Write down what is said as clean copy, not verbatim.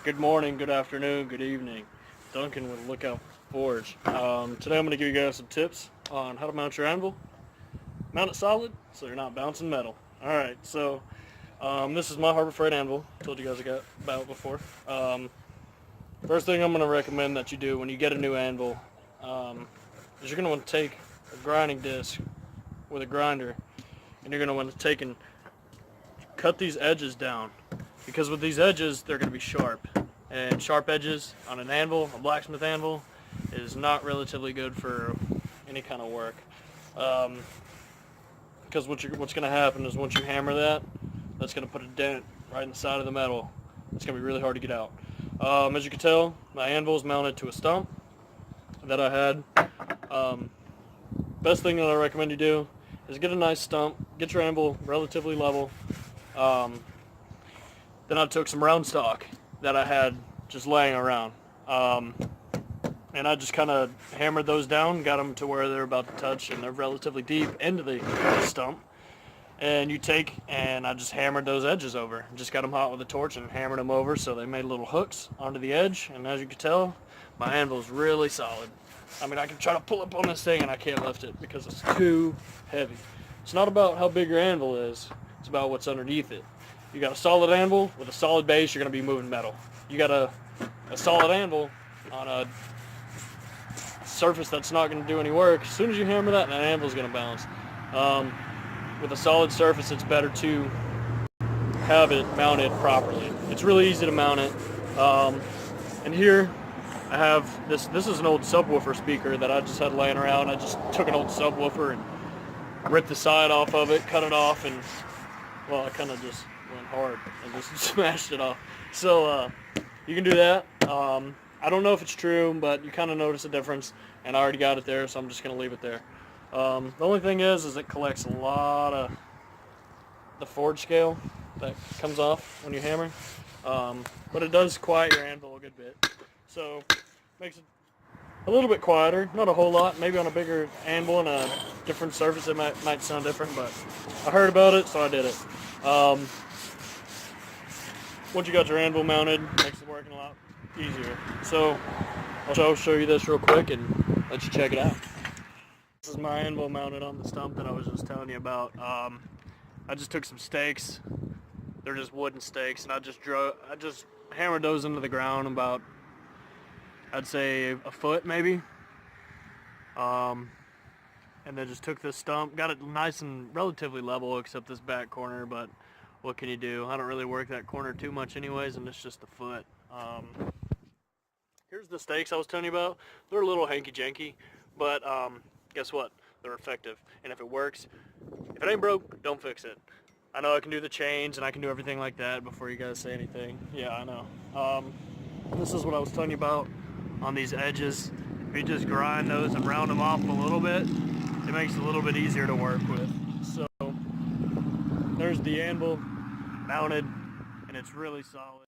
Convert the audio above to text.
Good morning, good afternoon, good evening. Duncan with Lookout Forge. Today I'm going to give you guys some tips on how to mount your anvil. Mount it solid so you're not bouncing metal. Alright, so this is my Harbor Freight anvil. Told you guys about before. First thing I'm going to recommend that you do when you get a new anvil is you're going to want to take a grinding disc with a grinder, and you're going to want to take and cut these edges down, because with these edges they're going to be sharp, and sharp edges on an anvil, a blacksmith anvil, is not relatively good for any kind of work, because what's going to happen is once you hammer that's going to put a dent right in the side of the metal. It's going to be really hard to get out. As you can tell, my anvil is mounted to a stump that I had. Best thing that I recommend you do is get a nice stump, get your anvil relatively level. Then I took some round stock that I had just laying around, and I just kind of hammered those down, got them to where they're about to touch, and they're relatively deep into the stump. And I just hammered those edges over. Just got them hot with a torch and hammered them over so they made little hooks onto the edge. And as you can tell, my anvil is really solid. I mean, I can try to pull up on this thing and I can't lift it because it's too heavy. It's not about how big your anvil is, it's about what's underneath it. You got a solid anvil with a solid base, you're going to be moving metal. You got a solid anvil on a surface that's not going to do any work. As soon as you hammer that anvil's going to bounce. With a solid surface, it's better to have it mounted properly. It's really easy to mount it. And here I have this is an old subwoofer speaker that I just had laying around. I just took an old subwoofer and ripped the side off of it, cut it off, and well, I kind of just went hard and just smashed it off. So you can do that. I don't know if it's true, but you kind of notice a difference, and I already got it there, so I'm just going to leave it there. The only thing is it collects a lot of the forge scale that comes off when you hammer, but it does quiet your anvil a good bit, so makes it a little bit quieter, not a whole lot. Maybe on a bigger anvil and a different surface it might sound different, but I heard about it, so I did it. Once you got your anvil mounted, it makes it working a lot easier. So I'll show you this real quick and let you check it out. This is my anvil mounted on the stump that I was just telling you about. I just took some stakes. They're just wooden stakes, and I just hammered those into the ground about, I'd say, a foot maybe. And then just took this stump, got it nice and relatively level except this back corner, but what can you do? I don't really work that corner too much anyways, and it's just a foot. Here's the stakes I was telling you about. They're a little hanky-janky, but guess what? They're effective, and if it works, if it ain't broke, don't fix it. I know I can do the chains and I can do everything like that before you guys say anything. Yeah, I know. This is what I was telling you about on these edges. If you just grind those and round them off a little bit, it makes it a little bit easier to work with. So there's the anvil mounted, and it's really solid.